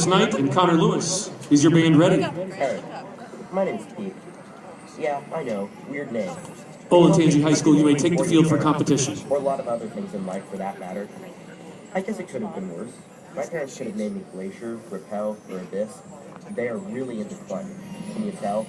Travis Knight and Connor Lewis. Is your band ready? Hey, my name's Pete. Yeah, I know, weird name. Olentangy High School, you may take the field for competition. Or a lot of other things in life for that matter. I guess it could have been worse. My parents could have named me Glacier, Repel, or Abyss. They are really into climbing. Can you tell?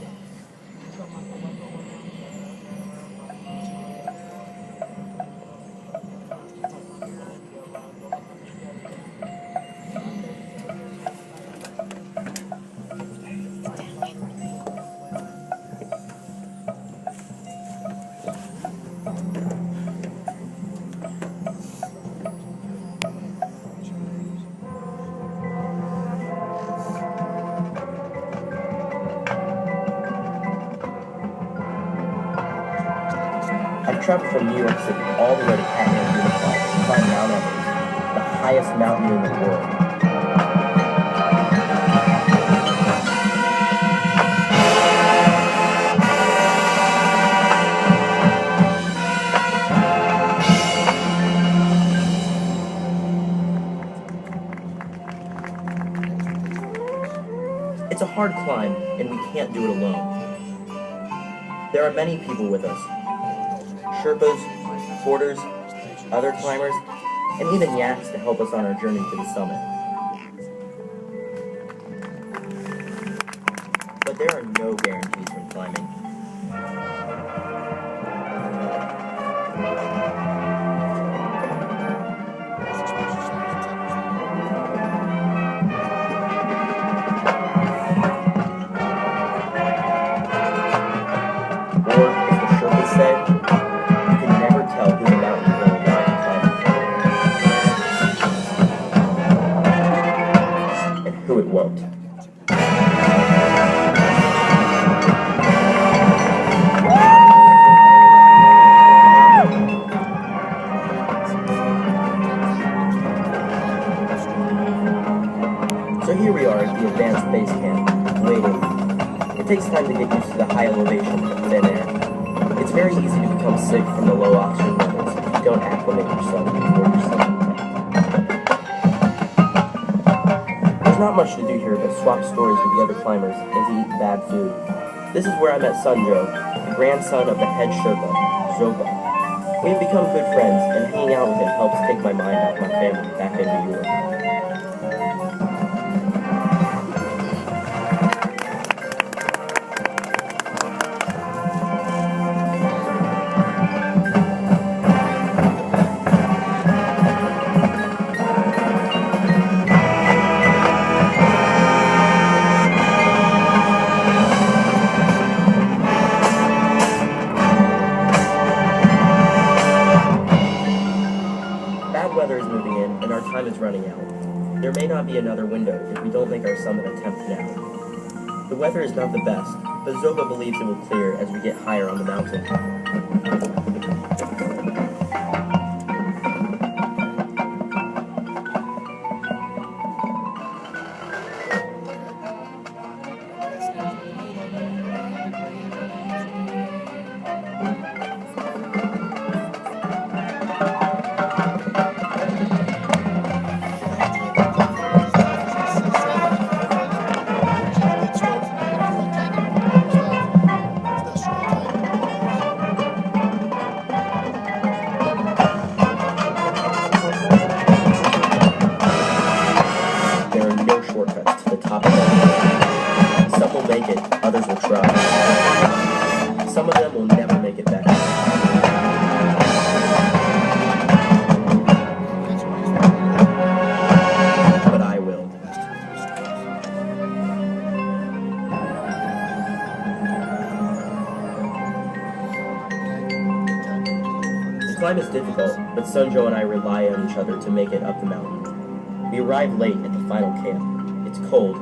I've traveled from New York City all the way to Kathmandu, Nepal to climb Mount Everest, the highest mountain in the world. It's a hard climb, and we can't do it alone. There are many people with us. Sherpas, porters, other climbers, and even yaks to help us on our journey to the summit. But there are no guarantees when climbing. Or, as the Sherpas say, who it won't. So here we are at the advanced base camp, waiting. It takes time to get used to the high elevation of thin air. It's very easy to become sick from the low oxygen levels if you don't acclimate yourself before your summit. There's not much to do here but swap stories with the other climbers and to eat bad food. This is where I met Sunjo, the grandson of the head Sherpa, Zopa. We have become good friends, and hanging out with him helps take my mind off my family back in New York. Weather is moving in, and our time is running out. There may not be another window if we don't make our summit attempt now. The weather is not the best, but Zoba believes it will clear as we get higher on the mountain. Shortcuts to the top of the mountain. Some will make it, others will try. Some of them will never make it back. But I will. The climb is difficult, but Sunjo and I rely on each other to make it up the mountain. We arrive late at the final camp. It's cold,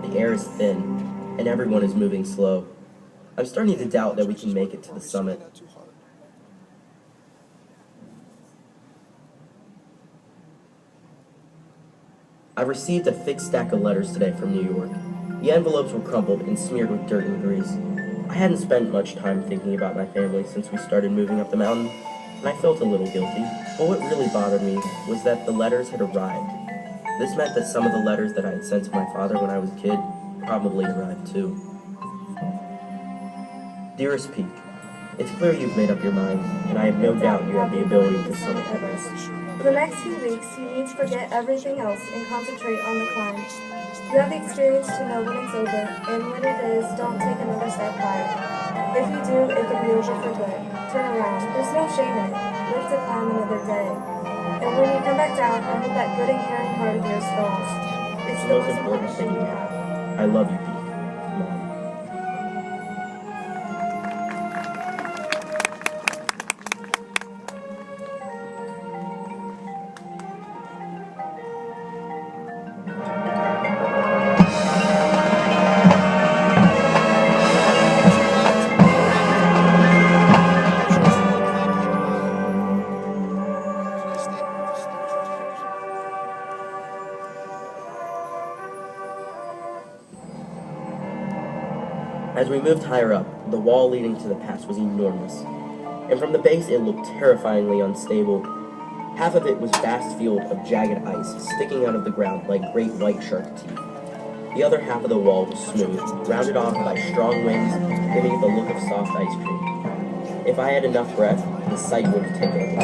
the air is thin, and everyone is moving slow. I'm starting to doubt that we can make it to the summit. I received a thick stack of letters today from New York. The envelopes were crumpled and smeared with dirt and grease. I hadn't spent much time thinking about my family since we started moving up the mountain, and I felt a little guilty. But what really bothered me was that the letters had arrived. This meant that some of the letters that I had sent to my father when I was a kid probably arrived too. Dearest Peak, it's clear you've made up your mind, and I have no doubt you have the ability to summit Everest. For the next few weeks, you need to forget everything else and concentrate on the climb. You have the experience to know when it's over, and when it is, don't take another step higher. If you do, it could be over for good. Turn around. There's no shame in it. Live to climb another day. And when you come back down, I hope that good and caring heart of yours falls. It's the most important thing you have. I love you, Peak. Mom. As we moved higher up, the wall leading to the pass was enormous, and from the base it looked terrifyingly unstable. Half of it was vast field of jagged ice sticking out of the ground like great white shark teeth. The other half of the wall was smooth, rounded off by strong winds, giving it the look of soft ice cream. If I had enough breath, the sight would have taken it.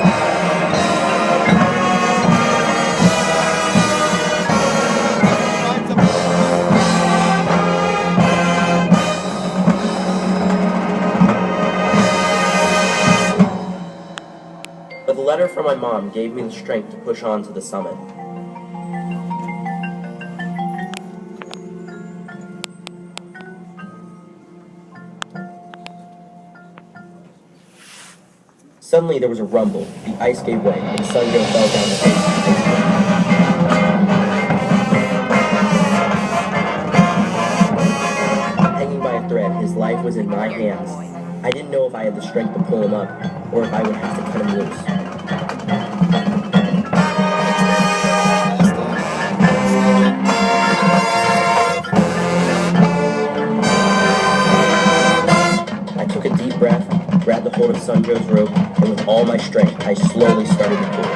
But the letter from my mom gave me the strength to push on to the summit. Suddenly there was a rumble, the ice gave way, and Sungo fell down the face. Hanging by a thread, his life was in my hands. I didn't know if I had the strength to pull him up, or if I would have to cut him loose. I took a deep breath, grabbed the hold of Sunjo's rope, and with all my strength, I slowly started to pull.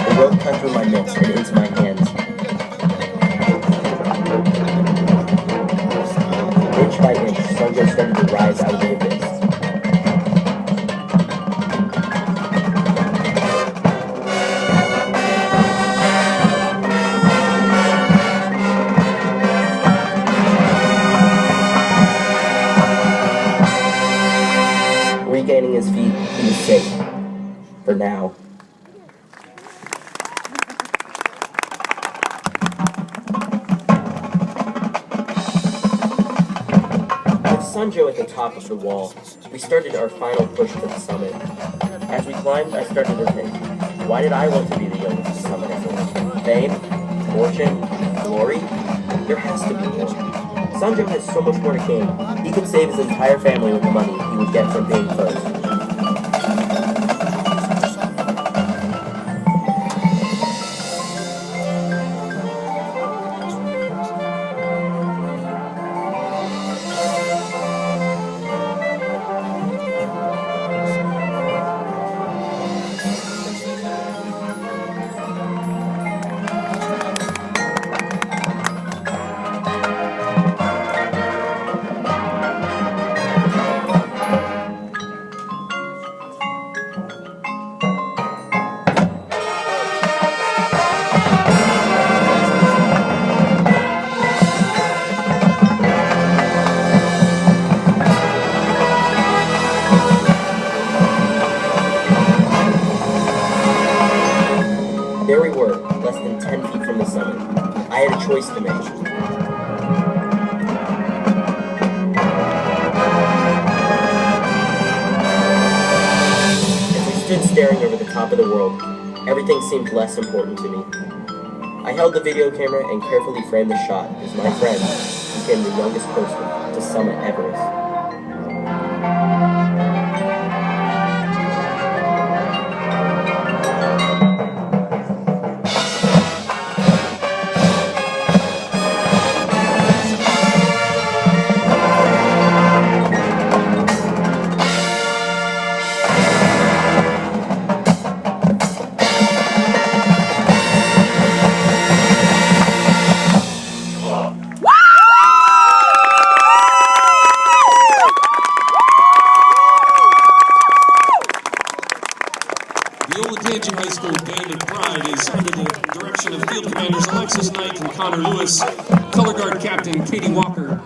The rope cut through my mitts and into my hands. Inch by inch, Sunjo started to rise out of the abyss. Regaining his feet, he was safe. For now. With Sunjo at the top of the wall, we started our final push to the summit. As we climbed, I started to think, why did I want to be the youngest to summit Everest? Fame? Fortune? Glory? There has to be more. Sunjo has so much more to gain. He could save his entire family with the money he would get from being first. There we were, less than 10 feet from the summit. I had a choice to make. As we stood staring over the top of the world, everything seemed less important to me. I held the video camera and carefully framed the shot as my friend became the youngest person to summit Everest. The Olentangy High School Band of Pride is under the direction of Field Commanders Alexis Knight and Connor Lewis, Color Guard Captain Katie Walker.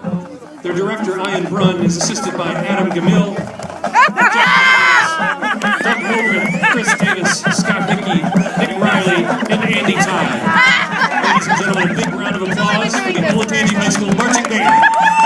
Their director, Ian Brunn, is assisted by Adam Gamil, Doug Morgan, Chris Davis, Scott Hickey, Nick Riley, and Andy Tye. Ladies and gentlemen, a big round of applause for the Olentangy High School Marching Band.